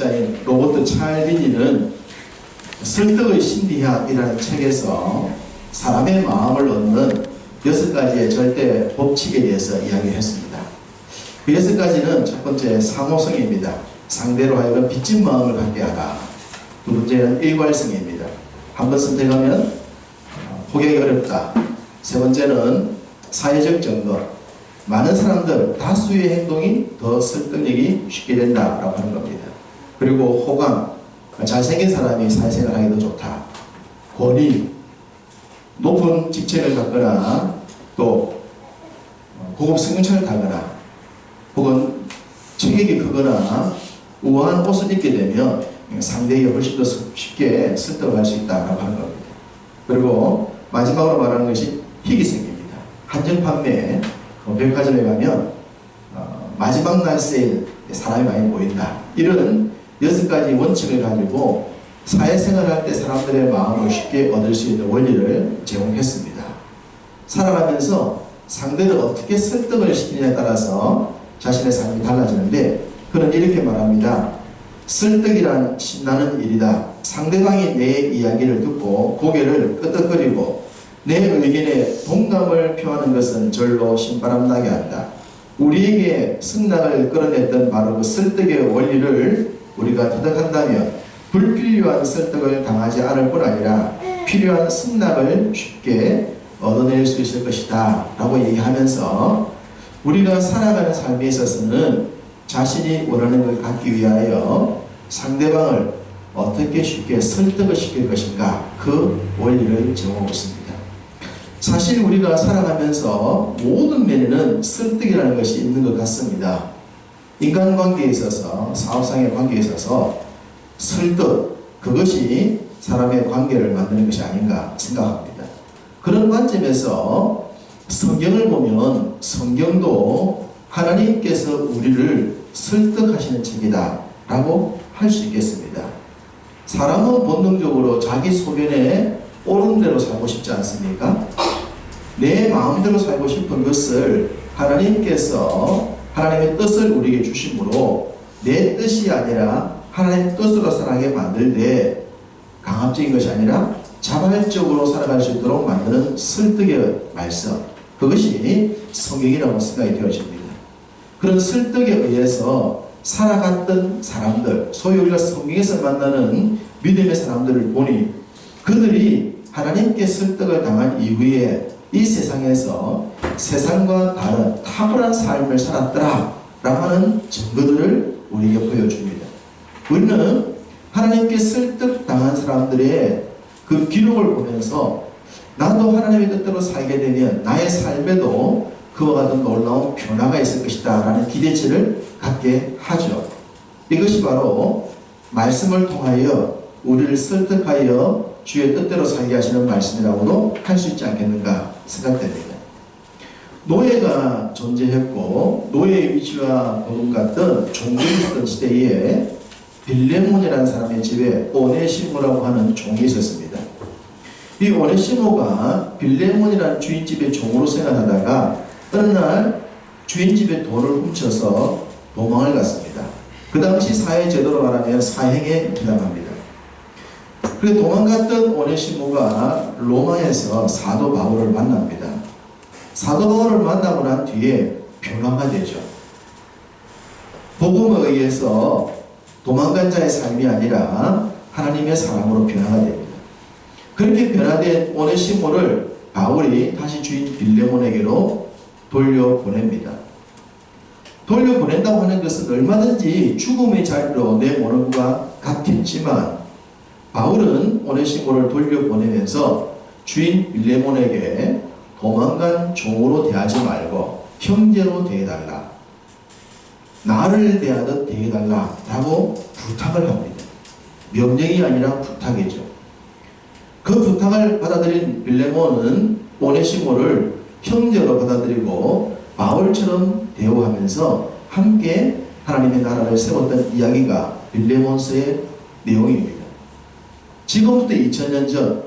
과학자인 로버트 찰디니는 설득의 심리학이라는 책에서 사람의 마음을 얻는 6가지의 절대 법칙에 대해서 이야기했습니다. 그 6가지는 첫 번째 상호성입니다. 상대로 하여금 빚진 마음을 갖게 하라. 두 번째는 일괄성입니다. 한번 선택하면 포기하기 어렵다. 세 번째는 사회적 증거. 많은 사람들, 다수의 행동이 더 설득력이 쉽게 된다라고 하는 겁니다. 그리고 호감. 잘생긴 사람이 사회생활 하기 더 좋다. 권위. 높은 직책을 갖거나 또 고급 승용차를 타거나 혹은 체격이 크거나 우아한 옷을 입게 되면 상대에게 훨씬 더 쉽게 설득할 수 있다고 하는 겁니다. 그리고 마지막으로 말하는 것이 희귀성입니다. 한정판매, 백화점에 가면 마지막 날 세일 사람이 많이 보인다. 이런 6가지 원칙을 가지고 사회생활할 때 사람들의 마음을 쉽게 얻을 수 있는 원리를 제공했습니다. 살아가면서 상대를 어떻게 설득을 시키느냐에 따라서 자신의 삶이 달라지는데, 그는 이렇게 말합니다. 설득이란 신나는 일이다. 상대방이 내 이야기를 듣고 고개를 끄덕거리고 내 의견에 동감을 표하는 것은 절로 신바람나게 한다. 우리에게 승낙을 끌어냈던 바로 그 설득의 원리를 우리가 터득한다면 불필요한 설득을 당하지 않을 뿐 아니라 필요한 승낙을 쉽게 얻어낼 수 있을 것이다 라고 얘기하면서, 우리가 살아가는 삶에 있어서는 자신이 원하는 걸 갖기 위하여 상대방을 어떻게 쉽게 설득을 시킬 것인가, 그 원리를 제공하고 있습니다. 사실 우리가 살아가면서 모든 면에는 설득이라는 것이 있는 것 같습니다. 인간관계에 있어서, 사업상의 관계에 있어서 설득, 그것이 사람의 관계를 만드는 것이 아닌가 생각합니다. 그런 관점에서 성경을 보면 성경도 하나님께서 우리를 설득하시는 책이다 라고 할 수 있겠습니다. 사람은 본능적으로 자기 소견에 옳은 대로 살고 싶지 않습니까? 내 마음대로 살고 싶은 것을 하나님께서 하나님의 뜻을 우리에게 주심으로 내 뜻이 아니라 하나님의 뜻으로 살아가게 만들 때 강압적인 것이 아니라 자발적으로 살아갈 수 있도록 만드는 설득의 말씀, 그것이 성경이라고 생각이 되어집니다. 그런 설득에 의해서 살아갔던 사람들, 소위 우리가 성경에서 만나는 믿음의 사람들을 보니 그들이 하나님께 설득을 당한 이후에 이 세상에서 세상과 다른 탁월한 삶을 살았더라 라고 하는 증거들을 우리에게 보여줍니다. 우리는 하나님께 설득당한 사람들의 그 기록을 보면서 나도 하나님의 뜻대로 살게 되면 나의 삶에도 그와 같은 놀라운 변화가 있을 것이다 라는 기대치를 갖게 하죠. 이것이 바로 말씀을 통하여 우리를 설득하여 주의 뜻대로 살게 하시는 말씀이라고도 할 수 있지 않겠는가 생각됩니다. 노예가 존재했고 노예의 위치와 도둑 같던 종들이 있었던 시대에 빌레몬이라는 사람의 집에 오네시모라고 하는 종이 있었습니다. 이 오네시모가 빌레몬이라는 주인집의 종으로 생활하다가 어느 날 주인집의 돈을 훔쳐서 도망을 갔습니다. 그 당시 사회제도로 말하면 사형에 해당합니다. 그래서 도망갔던 오네시모가 로마에서 사도 바울을 만납니다. 사도 바울을 만나고 난 뒤에 변화가 되죠. 복음에 의해서 도망간 자의 삶이 아니라 하나님의 사람으로 변화가 됩니다. 그렇게 변화된 오네시모를 바울이 다시 주인 빌레몬에게로 돌려보냅니다. 돌려보낸다고 하는 것은 얼마든지 죽음의 자리로 내모는 것과 같겠지만 바울은 오네시모를 돌려보내면서 주인 빌레몬에게 도망간 종으로 대하지 말고 형제로 대해달라, 나를 대하듯 대해달라 라고 부탁을 합니다. 명령이 아니라 부탁이죠. 그 부탁을 받아들인 빌레몬은 오네시모를 형제로 받아들이고 바울처럼 대우하면서 함께 하나님의 나라를 세웠던 이야기가 빌레몬서의 내용입니다. 지금부터 2000년 전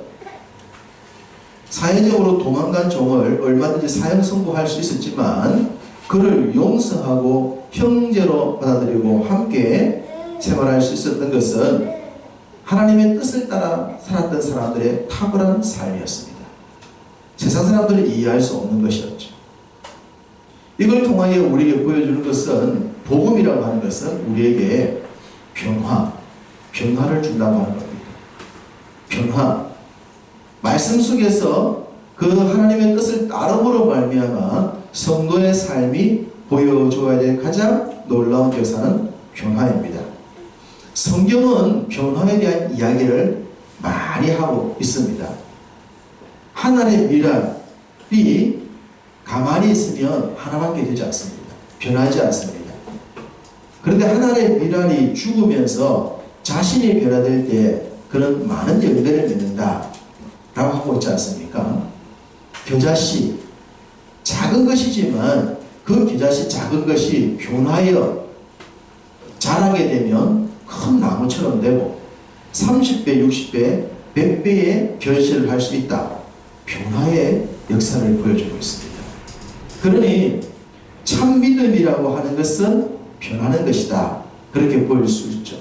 사회적으로 도망간 종을 얼마든지 사형 선고할 수 있었지만 그를 용서하고 형제로 받아들이고 함께 생활할 수 있었던 것은 하나님의 뜻을 따라 살았던 사람들의 탁월한 삶이었습니다. 세상 사람들은 이해할 수 없는 것이었죠. 이걸 통하여 우리에게 보여주는 것은, 복음이라고 하는 것은 우리에게 변화를 준다고 하는 겁니다. 변화. 말씀 속에서 그 하나님의 뜻을 따름으로 말미암아 성도의 삶이 보여줘야 될 가장 놀라운 역사는 변화입니다. 성경은 변화에 대한 이야기를 많이 하고 있습니다. 하늘의 미랄이 가만히 있으면 하나밖에 되지 않습니다. 변하지 않습니다. 그런데 하늘의 미랄이 죽으면서 자신이 변화될 때 그는 많은 열매를 맺는다 라고 하고 있지 않습니까? 겨자씨, 작은 것이지만 그 겨자씨 작은 것이 변하여 자라게 되면 큰 나무처럼 되고 30배, 60배, 100배의 결실을 할 수 있다. 변화의 역사를 보여주고 있습니다. 그러니 참 믿음이라고 하는 것은 변하는 것이다. 그렇게 보일 수 있죠.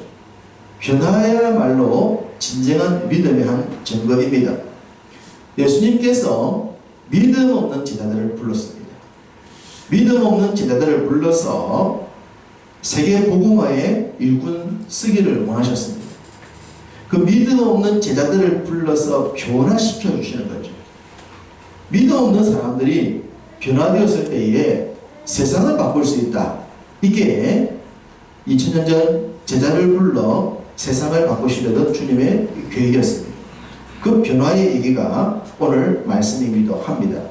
변화야말로 진정한 믿음의 한 증거입니다. 예수님께서 믿음 없는 제자들을 불렀습니다. 믿음 없는 제자들을 불러서 세계 복음화에 일군 쓰기를 원하셨습니다. 그 믿음 없는 제자들을 불러서 변화시켜 주시는 거죠. 믿음 없는 사람들이 변화되었을 때에 세상을 바꿀 수 있다. 이게 2000년 전 제자를 불러 세상을 바꾸시려던 주님의 계획이었습니다. 그 변화의 얘기가 오늘 말씀이기도 합니다.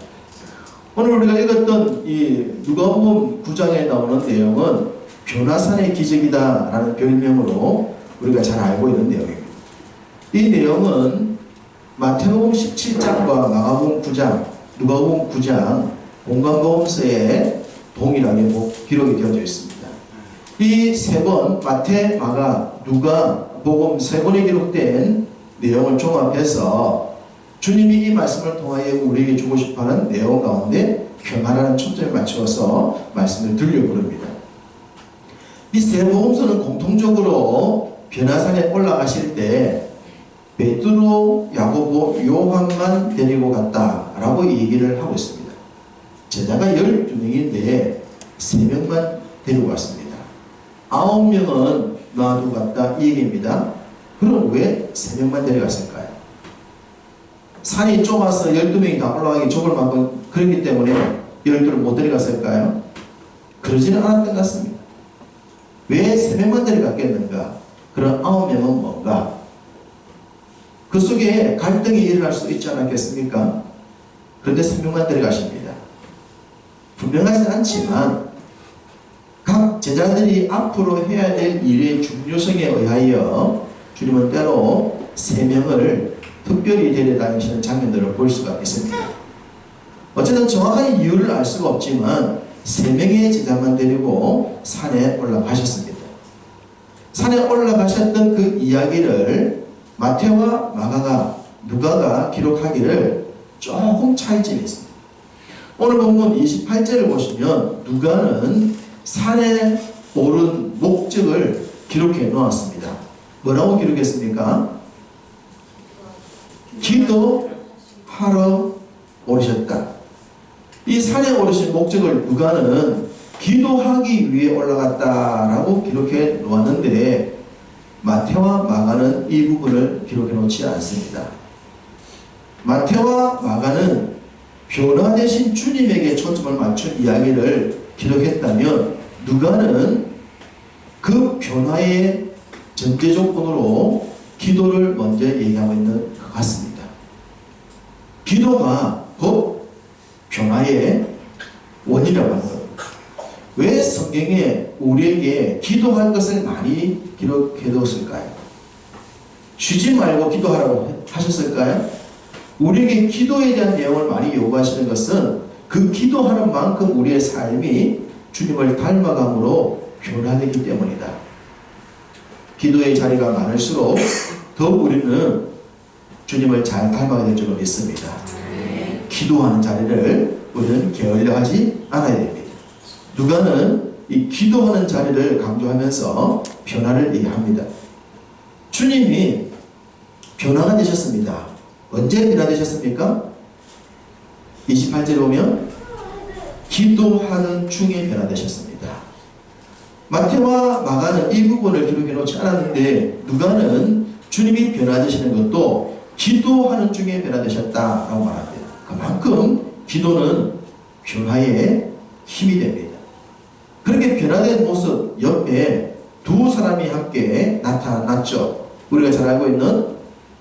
오늘 우리가 읽었던 이 누가복음 9장에 나오는 내용은 변화산의 기적이다 라는 별명으로 우리가 잘 알고 있는 내용입니다. 이 내용은 마태복음 17장과 마가복음 9장, 누가복음 9장 공관복음서에 동일하게 기록이 되어져 있습니다. 이 세 번, 마태, 마가, 누가 복음 세 번에 기록된 내용을 종합해서 주님이 이 말씀을 통하여 우리에게 주고 싶어하는 내용 가운데 변화라는 초점에 맞추어서 말씀을 드리려고 합니다. 이 세 복음서는 공통적으로 변화산에 올라가실 때 베드로, 야고보, 요한만 데리고 갔다라고 얘기를 하고 있습니다. 제자가 12명인데 3명만 데리고 갔습니다. 9명은 놔두고 갔다 이 얘기입니다. 그럼 왜 3명만 데려갔을까요? 산이 좁아서 12명이 다 올라가기 좁을 만큼 그렇기 때문에 12를 못 데려갔을까요? 그러지는 않았던 것 같습니다. 왜 3명만 데려갔겠는가? 그럼 9명은 뭔가? 그 속에 갈등이 일어날 수 있지 않았겠습니까? 그런데 3명만 데려가십니다. 분명하지 않지만 각 제자들이 앞으로 해야 될 일의 중요성에 의하여 주님은 때로 3명을 특별히 데려다니시는 장면들을 볼 수가 있습니다. 어쨌든 정확한 이유를 알 수가 없지만 3명의 제자만 데리고 산에 올라가셨습니다. 산에 올라가셨던 그 이야기를 마태와 마가가, 누가가 기록하기를 조금 차이점이 있습니다. 오늘 본문 28절을 보시면 누가는 산에 오른 목적을 기록해 놓았습니다. 뭐라고 기록했습니까? 기도하러 오르셨다. 이 산에 오르신 목적을 누가는 기도하기 위해 올라갔다라고 기록해 놓았는데 마태와 마가는 이 부분을 기록해 놓지 않습니다. 마태와 마가는 변화되신 주님에게 초점을 맞춘 이야기를 기록했다면 누가는 그 변화의 전제 조건으로 기도를 먼저 얘기하고 있는 것 같습니다. 기도가 곧 변화의 원인이라고 하는 겁니다. 왜 성경에 우리에게 기도할 것을 많이 기록해 두었을까요? 쉬지 말고 기도하라고 하셨을까요? 우리에게 기도에 대한 내용을 많이 요구하시는 것은 그 기도하는 만큼 우리의 삶이 주님을 닮아감으로 변화되기 때문이다. 기도의 자리가 많을수록 더욱 우리는 주님을 잘 닮아야 될 줄로 믿습니다. 기도하는 자리를 우리는 게을러하지 않아야 됩니다. 누가는 이 기도하는 자리를 강조하면서 변화를 얘기합니다. 주님이 변화가 되셨습니다. 언제 변화되셨습니까? 28절에 보면 기도하는 중에 변화되셨습니다. 마태와 마가는 이 부분을 기록해 놓지 않았는데 누가는 주님이 변화되시는 것도 기도하는 중에 변화되셨다라고 말합니다. 그만큼 기도는 변화의 힘이 됩니다. 그렇게 변화된 모습 옆에 두 사람이 함께 나타났죠. 우리가 잘 알고 있는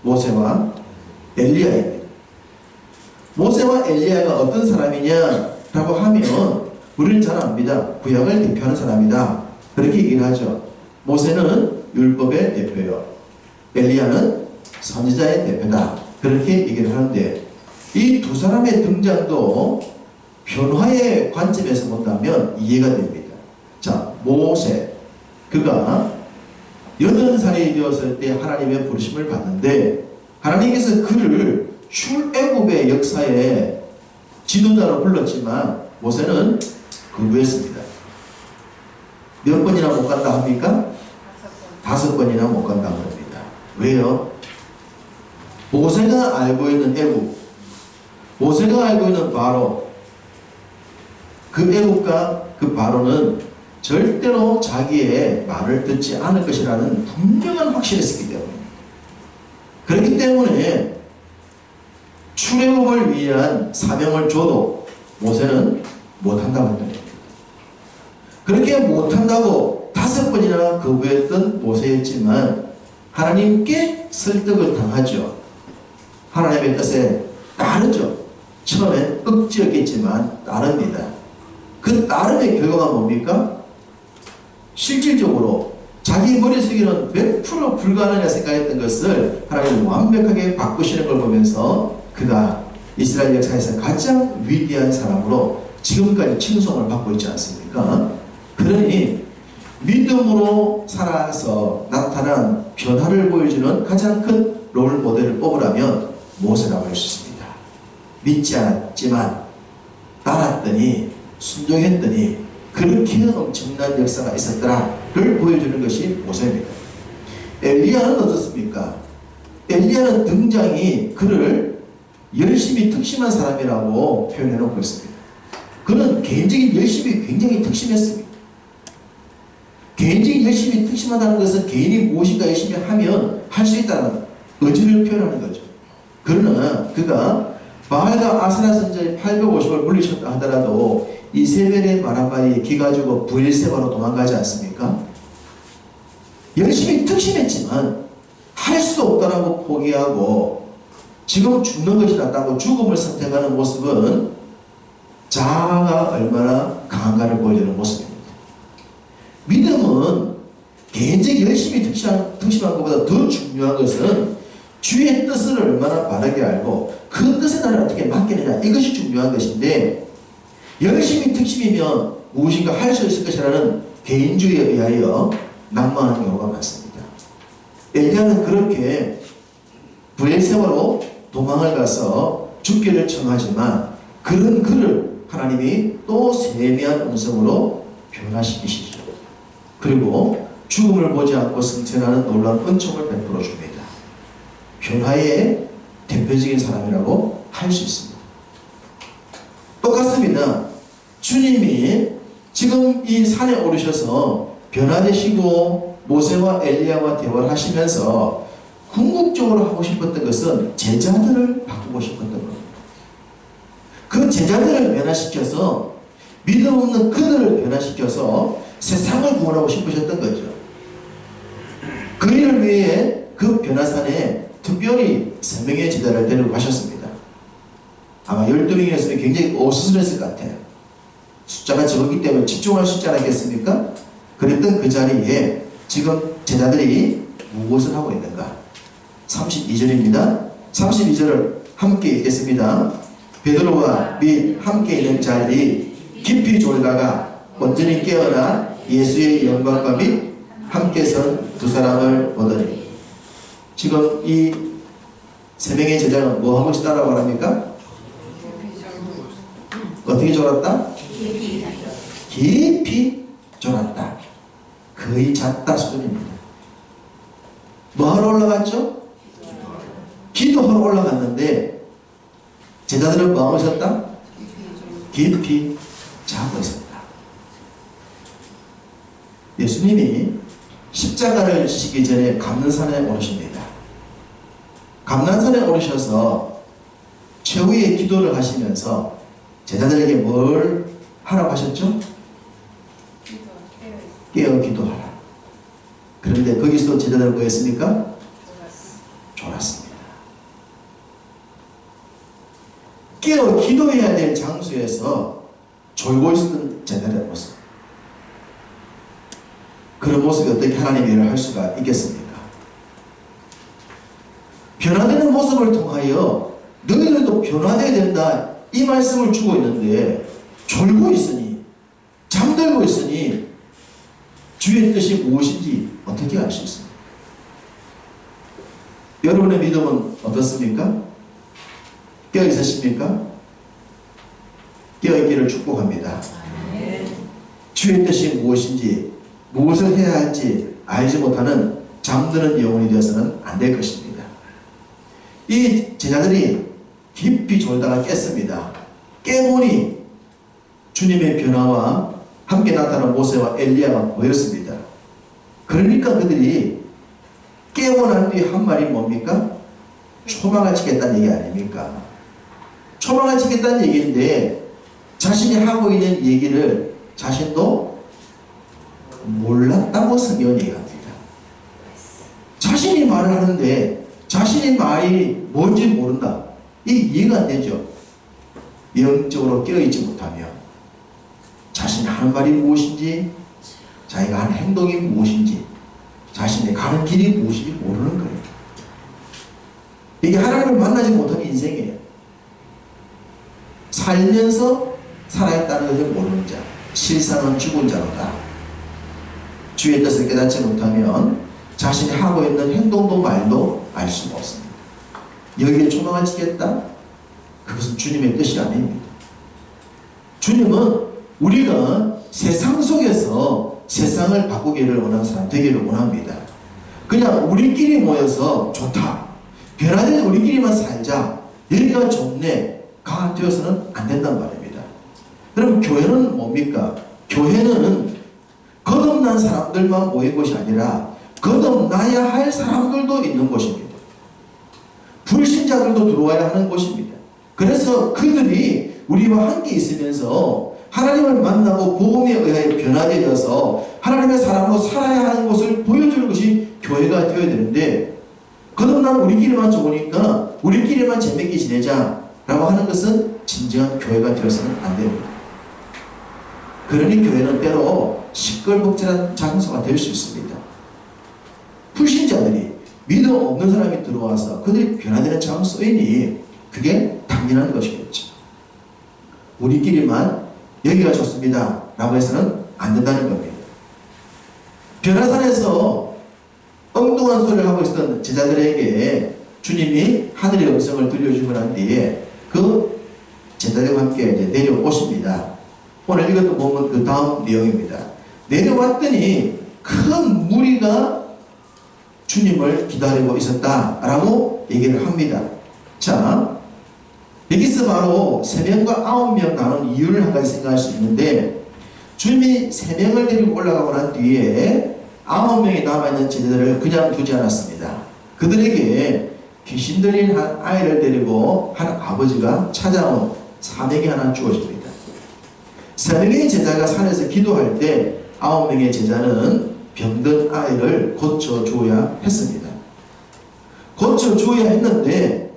모세와 엘리야입니다. 모세와 엘리야가 어떤 사람이냐라고 하면 우리는 잘 압니다. 구약을 대표하는 사람이다. 그렇게 얘기를 하죠. 모세는 율법의 대표요. 엘리야는 선지자의 대표다. 그렇게 얘기를 하는데 이 두 사람의 등장도 변화의 관점에서 본다면 이해가 됩니다. 자, 모세, 그가 80살이 되었을 때 하나님의 부르심을 받는데 하나님께서 그를 출애굽의 역사에 지도자로 불렀지만 모세는 거부했습니다. 몇 번이나 못 간다 합니까? 5번이나 못 간다고 합니다. 왜요? 모세가 알고 있는 애굽, 모세가 알고 있는 바로, 그 애굽과 그 바로는 절대로 자기의 말을 듣지 않을 것이라는 분명한 확신이 있었기 때문에, 그렇기 때문에 출애굽을 위한 사명을 줘도 모세는 못한다고 했던 겁니다. 그렇게 못한다고 5번이나 거부했던 모세였지만 하나님께 설득을 당하죠. 하나님의 뜻에 따르죠. 처음엔 억지였겠지만 따릅니다. 그 따름의 결과가 뭡니까? 실질적으로 자기 머릿속에는 100% 불가능하게 생각했던 것을 하나님이 완벽하게 바꾸시는 걸 보면서 그가 이스라엘 역사에서 가장 위대한 사람으로 지금까지 칭송을 받고 있지 않습니까? 그러니 믿음으로 살아서 나타난 변화를 보여주는 가장 큰 롤 모델을 뽑으라면 모세라고 할 수 있습니다. 믿지 않았지만 따랐더니 순종했더니 그렇게 엄청난 역사가 있었더라를 보여주는 것이 모세입니다. 엘리야는 어떻습니까? 엘리야는 등장이 그를 열심히 특심한 사람이라고 표현해 놓고 있습니다. 그는 개인적인 열심이 굉장히 특심했습니다. 개인적인 열심이 특심하다는 것은 개인이 무엇인가 열심히 하면 할 수 있다는 의지를 표현하는 거죠. 그러나 그가 바알과 아세라 선지자 850을 물리쳤다 하더라도 이세벨의 말 한마디에 기 가지고 브엘세바로 도망가지 않습니까? 열심히 특심했지만 할 수 없다라고 포기하고 지금 죽는 것이 낫다고 죽음을 선택하는 모습은 자아가 얼마나 강한가를 보여주는 모습입니다. 믿음은 개인적 열심히 특심한 것보다 더 중요한 것은 주의 뜻을 얼마나 바르게 알고 그 뜻에 나를 어떻게 맡기느냐, 이것이 중요한 것인데 열심히 특심이면 무엇인가 할 수 있을 것이라는 개인주의에 의하여 낙망하는 경우가 많습니다. 엘리야는 그렇게 브엘세바로 도망을 가서 죽기를 청하지만 그런 그를 하나님이 또 세미한 음성으로 변화시키시죠. 그리고 죽음을 보지 않고 승천하는 놀라운 은총을 베풀어 줍니다. 변화의 대표적인 사람이라고 할 수 있습니다. 똑같습니다. 주님이 지금 이 산에 오르셔서 변화되시고 모세와 엘리야와 대화를 하시면서 궁극적으로 하고 싶었던 것은 제자들을 바꾸고 싶었던 겁니다. 그 제자들을 변화시켜서 믿음 없는 그들을 변화시켜서 세상을 구원하고 싶으셨던 거죠. 그 일을 위해 그 변화산에 특별히 3명의 제자를 데리고 가셨습니다. 아마 12명이었으면 굉장히 어수선했을 것 같아요. 숫자가 적었기 때문에 집중할 수 있지 않았겠습니까? 그랬던 그 자리에 지금 제자들이 무엇을 하고 있는가? 32절입니다. 32절을 함께 읽겠습니다. 베드로와 및 함께 있는 자들이 깊이 졸다가 온전히 깨어나 예수의 영광과 및 함께 선 두 사람을 보더니, 지금 이 3명의 제자는 뭐 하고 있다라고 합니까? 어떻게 졸았다? 깊이 졸았다. 거의 잤다 수준입니다. 뭐하러 올라갔죠? 기도하러 올라갔는데 제자들은 뭐 하셨다? 깊이 자고 있었다. 예수님이 십자가를 지시기 전에 감난산에 오르십니다. 감난산에 오르셔서 최후의 기도를 하시면서 제자들에게 뭘 하라고 하셨죠? 깨어 기도하라. 그런데 거기서 제자들은 뭐 했습니까? 졸았습니다. 깨어 기도해야 될 장소에서 졸고 있었던 제자들의 모습. 그런 모습이 어떻게 하나님의 일을 할 수가 있겠습니까? 변화되는 모습을 통하여 너희들도 변화되어야 된다, 이 말씀을 주고 있는데 졸고 있으니, 잠들고 있으니 주의 뜻이 무엇인지 어떻게 알 수 있습니까? 여러분의 믿음은 어떻습니까? 깨어 있으십니까? 깨어 있기를 축복합니다. 주의 뜻이 무엇인지, 무엇을 해야 할지 알지 못하는 잠드는 영혼이 되어서는 안 될 것입니다. 이 제자들이 깊이 졸다가 깼습니다. 깨보니 주님의 변화와 함께 나타난 모세와 엘리야가 보였습니다. 그러니까 그들이 깨고 난 뒤에 한 말이 뭡니까? 초막을 치겠다는 얘기 아닙니까? 초막을 치겠다는 얘기인데 자신이 하고 있는 얘기를 자신도 몰랐다고 성경은 얘기합니다. 자신이 말을 하는데 자신의 말이 뭔지 모른다. 이게 이해가 안 되죠. 영적으로 깨어있지 못하면 자신이 하는 말이 무엇인지, 자기가 하는 행동이 무엇인지, 자신이 가는 길이 무엇인지 모르는 거예요. 이게 하나님을 만나지 못하는 인생이에요. 살면서 살아있다는 것을 모르는 자, 실상은 죽은 자로다. 주의 뜻을 깨닫지 못하면 자신이 하고 있는 행동도 말도 알 수가 없습니다. 여기에 초막을 치겠다? 그것은 주님의 뜻이 아닙니다. 주님은 우리가 세상 속에서 세상을 바꾸기를 원하는 사람 되기를 원합니다. 그냥 우리끼리 모여서 좋다, 변화된 우리끼리만 살자, 여기가 좋네가 되어서는 안 된단 말입니다. 그럼 교회는 뭡니까? 교회는 거듭난 사람들만 모인 곳이 아니라 거듭나야 할 사람들도 있는 곳입니다. 불신자들도 들어와야 하는 곳입니다. 그래서 그들이 우리와 함께 있으면서 하나님을 만나고 복음에 의하여 변화되어서 하나님의 사람으로 살아야 하는 것을 보여주는 것이 교회가 되어야 되는데, 거듭난 우리끼리만 좋으니까 우리끼리만 재밌게 지내자 라고 하는 것은 진정한 교회가 되어서는 안 됩니다. 그러니 교회는 때로 시끌벅적한 장소가 될 수 있습니다. 불신자들이, 믿음 없는 사람이 들어와서 그들이 변화되는 장소이니 그게 당연한 것이겠죠. 우리끼리만 여기가 좋습니다 라고 해서는 안 된다는 겁니다. 변화산에서 엉뚱한 소리를 하고 있었던 제자들에게 주님이 하늘의 음성을 들려주고 난 뒤에 그 제자들과 함께 이제 내려오십니다. 오늘 이것도 보면 그 다음 내용입니다. 내려왔더니 큰 무리가 주님을 기다리고 있었다라고 얘기를 합니다. 자, 여기서 바로 3명과 9명 나눈 이유를 한 가지 생각할 수 있는데, 주님이 3명을 데리고 올라가고 난 뒤에 9명이 남아있는 제자들을 그냥 두지 않았습니다. 그들에게 귀신 들린 한 아이를 데리고 한 아버지가 찾아온 사명이 하나 주어집니다. 3명의 제자가 산에서 기도할 때 9명의 제자는 병든 아이를 고쳐줘야 했습니다. 고쳐줘야 했는데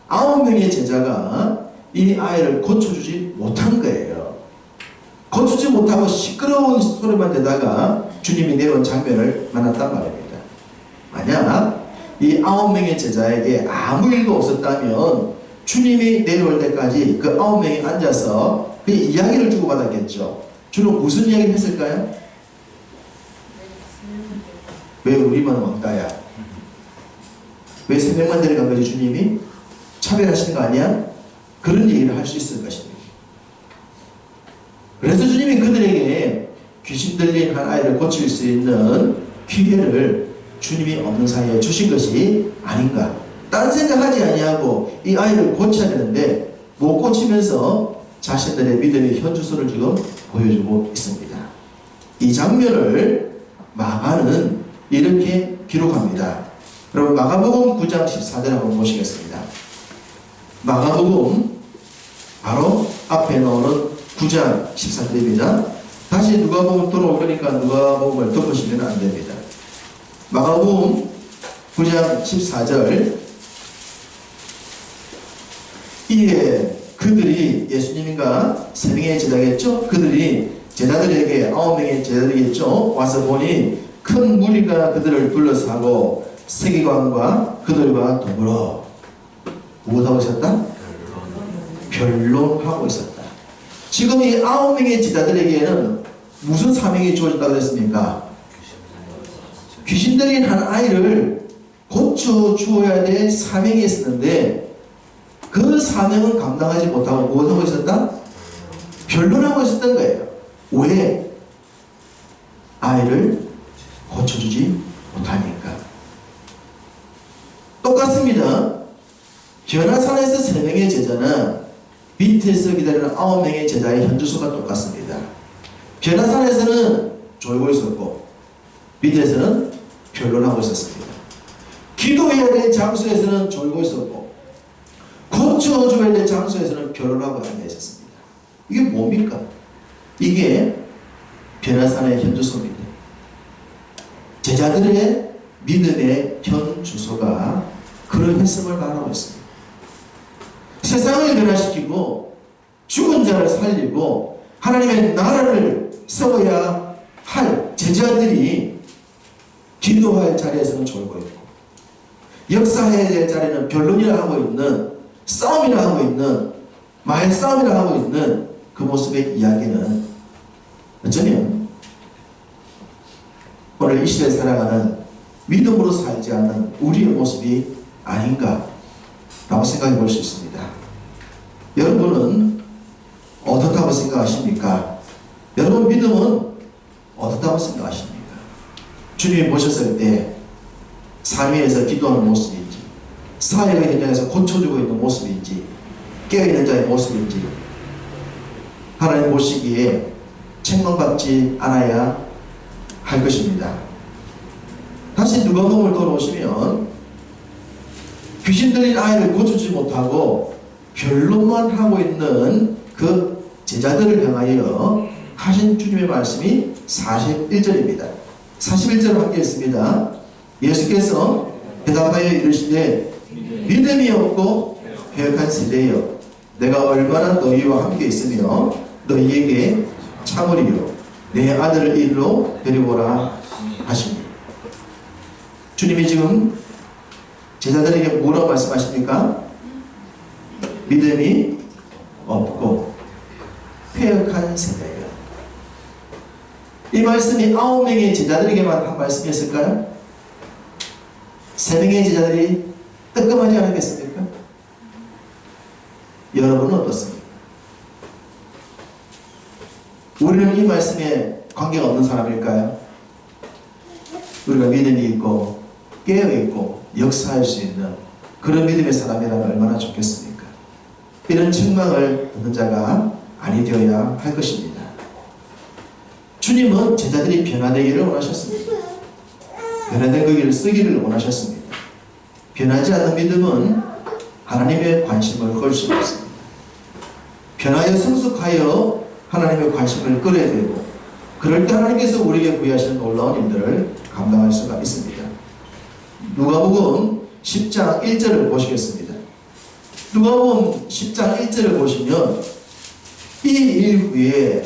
9명의 제자가 이 아이를 고쳐주지 못한 거예요. 고치지 못하고 시끄러운 소리만 내다가 주님이 내려온 장면을 만났단 말입니다. 만약 이 9명의 제자에게 아무 일도 없었다면 주님이 내려올 때까지 그 9명이 앉아서 그 이야기를 주고받았겠죠. 주로 무슨 이야기를 했을까요? 왜 우리만 왕따야? 왜 3명만 데려간 거지 주님이? 차별하시는 거 아니야? 그런 얘기를 할 수 있을 것입니다. 그래서 주님이 그들에게 귀신 들린 한 아이를 고칠 수 있는 기회를 주님이 없는 사이에 주신 것이 아닌가. 딴 생각하지 아니하고 이 아이를 고쳐야 되는데 못 고치면서 자신들의 믿음의 현주소를 지금 보여주고 있습니다. 이 장면을 마가는 이렇게 기록합니다. 여러분 마가복음 9장 14절 한번 보시겠습니다. 마가복음 바로 앞에 나오는 9장 14절입니다. 다시 누가복음 돌아올 거니까 누가복음을 덮으시면 안 됩니다. 마가복음 9장 14절. 이에 그들이 예수님과 3명의 제자겠죠? 그들이 제자들에게 9명의 제자들이겠죠? 와서 보니 큰 무리가 그들을 둘러싸고 세계관과 그들과 더불어 무엇하고 있었다? 변론하고 있었다. 지금 이 9명의 제자들에게는 무슨 사명이 주어졌다고 했습니까? 귀신 들린 한 아이를 고쳐 주어야 될 사명이 있었는데 그 사명은 감당하지 못하고 무엇하고 있었다? 변론하고 있었던 거예요. 왜? 아이를 고쳐주지 못하니까. 똑같습니다. 변화산에서 3명의 제자는 밑에서 기다리는 9명의 제자의 현주소가 똑같습니다. 변화산에서는 졸고 있었고 밑에서는 변론하고 있었습니다. 기도해야 될 장소에서는 졸고 있었고 고쳐줘야 될 장소에서는 변론하고 앉아 있었습니다. 이게 뭡니까? 이게 변화산의 현주소입니다. 제자들의 믿음의 현주소가 그런 했음을 말하고 있습니다. 세상을 변화시키고 죽은 자를 살리고 하나님의 나라를 세워야 할 제자들이 기도할 자리에서는 졸고 있고 역사해야 될 자리는 변론이라 하고 있는 싸움이라 하고 있는 말싸움이라 하고 있는 그 모습의 이야기는 어쩌면 오늘 이 시대에 살아가는 믿음으로 살지 않는 우리의 모습이 아닌가 라고 생각해 볼 수 있습니다. 여러분은 어떻다고 생각하십니까? 여러분 믿음은 어떻다고 생각하십니까? 주님이 보셨을 때 삶 위에서 기도하는 모습인지 사회의 현장에서 고쳐주고 있는 모습인지 깨어있는 자의 모습인지 하나님 보시기에 책망받지 않아야 할 것입니다. 다시 누가복음을 돌아오시면 귀신 들린 아이를 고쳐주지 못하고 변론만 하고 있는 그 제자들을 향하여 하신 주님의 말씀이 41절입니다. 41절을 함께 읽습니다. 예수께서 대답하여 이르시되 믿음이 없고 배역한 세대여 내가 얼마나 너희와 함께 있으며 너희에게 참으리요 내 아들을 이리로 데리고 오라 하시니. 주님이 지금 제자들에게 뭐라고 말씀하십니까? 믿음이 없고 패역한 세대예요. 이 말씀이 9명의 제자들에게만 한 말씀이었을까요? 3명의 제자들이 뜨끔하지 않았겠습니까? 여러분은 어떻습니까? 우리는 이 말씀에 관계가 없는 사람일까요? 우리가 믿음이 있고 깨어있고 역사할 수 있는 그런 믿음의 사람이라면 얼마나 좋겠습니까? 이런 책망을 듣는 자가 아니 되어야 할 것입니다. 주님은 제자들이 변화되기를 원하셨습니다. 변화된 그 길을 쓰기를 원하셨습니다. 변하지 않는 믿음은 하나님의 관심을 끌 수 없습니다. 변하여 성숙하여 하나님의 관심을 끌어야 되고 그럴 때 하나님께서 우리에게 구하시는 놀라운 일들을 감당할 수가 있습니다. 누가복음 10장 1절을 보시겠습니다. 누가복음 10장 1절을 보시면 이 일 후에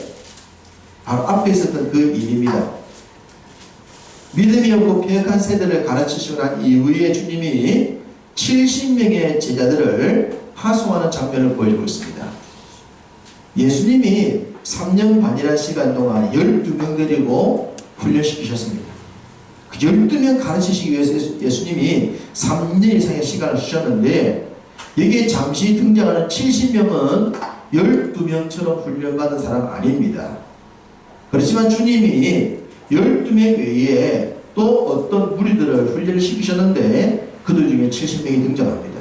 바로 앞에 있었던 그 일입니다. 믿음이 없고 패역한 세대를 가르치시고 난 이후에 주님이 70명의 제자들을 파송하는 장면을 보여주고 있습니다. 예수님이 3년 반이라는 시간 동안 12명 데리고 훈련시키셨습니다. 그 12명 가르치시기 위해서 예수님이 3년 이상의 시간을 쓰셨는데 여기에 잠시 등장하는 70명은 12명처럼 훈련받은 사람 아닙니다. 그렇지만 주님이 12명 외에 또 어떤 무리들을 훈련을 시키셨는데 그들 중에 70명이 등장합니다.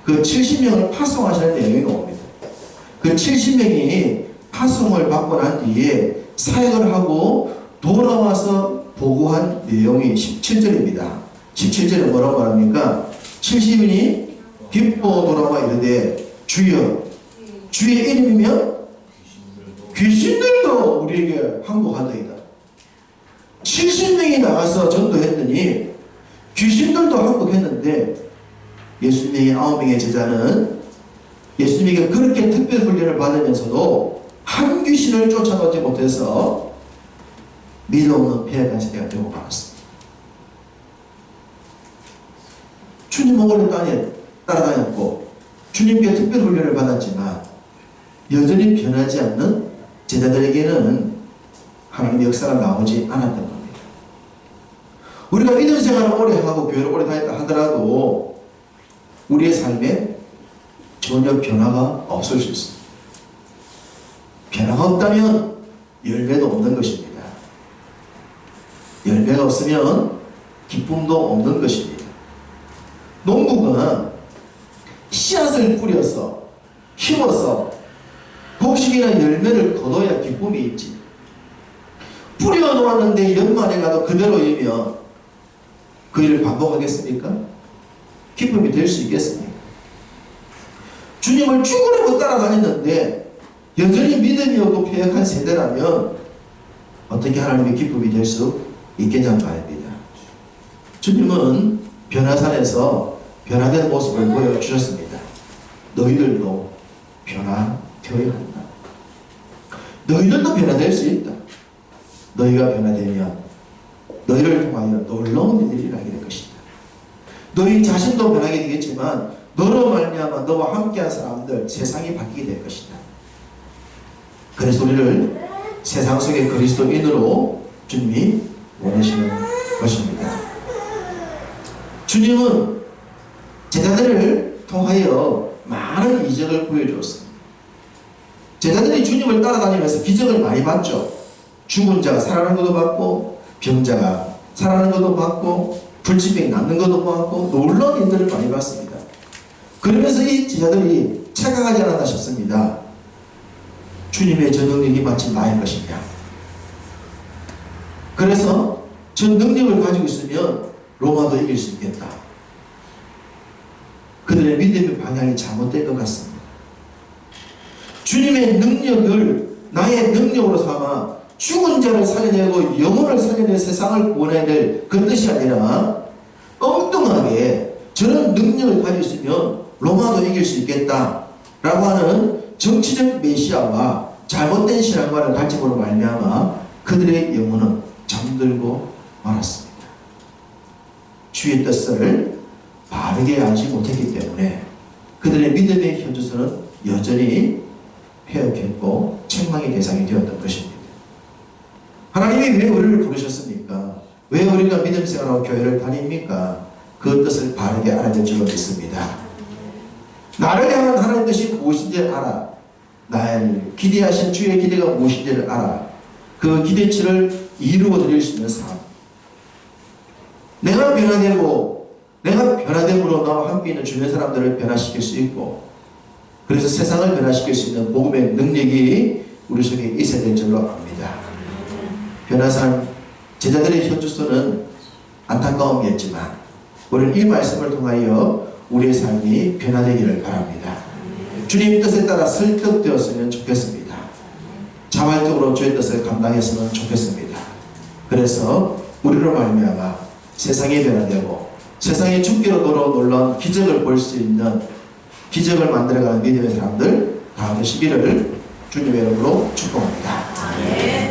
그 70명을 파송하시는 내용이 나옵니다. 그 70명이 파송을 받고 난 뒤에 사역을 하고 돌아와서 보고한 내용이 17절입니다. 17절에 뭐라고 말합니까? 70인이 기뻐 돌아와 이르되 주여 주의 이름이면 귀신들도 우리에게 항복하더이다. 70명이 나가서 전도했더니 귀신들도 항복했는데 예수님의 9명의 제자는 예수님에게 그렇게 특별 훈련을 받으면서도 한 귀신을 쫓아가지 못해서 믿음 없는 폐역한 세대가 되고 말았습니다. 주님은 오래 따라다녔고 주님께 특별 훈련을 받았지만 여전히 변하지 않는 제자들에게는 하나님의 역사가 나오지 않았던 겁니다. 우리가 믿음 생활을 오래 하고 교회를 오래 다녔다 하더라도 우리의 삶에 전혀 변화가 없을 수 있습니다. 변화가 없다면 열매도 없는 것입니다. 열매가 없으면 기쁨도 없는 것입니다. 농부가 씨앗을 뿌려서 키워서 곡식이나 열매를 거둬야 기쁨이 있지. 뿌려놓았는데 연말에 가도 그대로이면 그 일을 반복하겠습니까? 기쁨이 될 수 있겠습니까? 주님을 죽으려고 따라다녔는데 여전히 믿음이 없고 폐역한 세대라면 어떻게 하나님의 기쁨이 될 수 있겠냐는 말입니다. 주님은 변화산에서 변화된 모습을 보여주셨습니다. 너희들도 변화되어야 한다. 너희들도 변화될 수 있다. 너희가 변화되면 너희를 통하여 놀라운 일이 일어나게 될 것이다. 너희 자신도 변하게 되겠지만 너로 말미암아 너와 함께한 사람들, 세상이 바뀌게 될 것이다. 그래서 우리를 세상 속의 그리스도인으로 주님이 원하시는 것입니다. 주님은 제자들을 통하여 많은 이적을 보여주었습니다. 제자들이 주님을 따라다니면서 기적을 많이 봤죠. 죽은 자가 살아나는 것도 봤고, 병자가 살아나는 것도 봤고, 불치병이 낫는 것도 봤고, 놀라운 일들을 많이 봤습니다. 그러면서 이 제자들이 착각하지 않았나 싶습니다. 주님의 저 능력이 마치 나의 것이냐. 그래서 저 능력을 가지고 있으면 로마도 이길 수 있겠다. 그들의 믿음의 방향이 잘못된 것 같습니다. 주님의 능력을 나의 능력으로 삼아 죽은 자를 살려내고 영혼을 살려내 세상을 구원해야 될 그 뜻이 아니라 엉뚱하게 저런 능력을 가지고 있으면 로마도 이길 수 있겠다 라고 하는 정치적 메시아와 잘못된 신앙관을 가짐으로 말미암아 그들의 영혼은 잠들고 말았습니다. 주의 뜻을 바르게 알지 못했기 때문에 그들의 믿음의 현주소는 여전히 폐역했고 책망의 대상이 되었던 것입니다. 하나님이 왜 우리를 부르셨습니까? 왜 우리가 믿음 생활하고 교회를 다닙니까? 그 뜻을 바르게 알아야 될 줄로 믿습니다. 나를 향한 하나님의 뜻이 무엇인지를 알아. 나를 기대하신 주의 기대가 무엇인지를 알아. 그 기대치를 이루어 드릴 수 있는 삶. 내가 변화되고 내가 변화됨으로 나와 함께 있는 주변 사람들을 변화시킬 수 있고 그래서 세상을 변화시킬 수 있는 복음의 능력이 우리 속에 있어야 될 줄로 압니다. 변화산 제자들의 현주소는 안타까움이었지만 우리는 이 말씀을 통하여 우리의 삶이 변화되기를 바랍니다. 주님 뜻에 따라 설득되었으면 좋겠습니다. 자발적으로 주의 뜻을 감당했으면 좋겠습니다. 그래서 우리로 말미암아 세상이 변화되고 세상이 죽기로 놀라운 기적을 볼 수 있는 기적을 만들어가는 믿음의 사람들 다 되시기를 주님의 이름으로 축복합니다.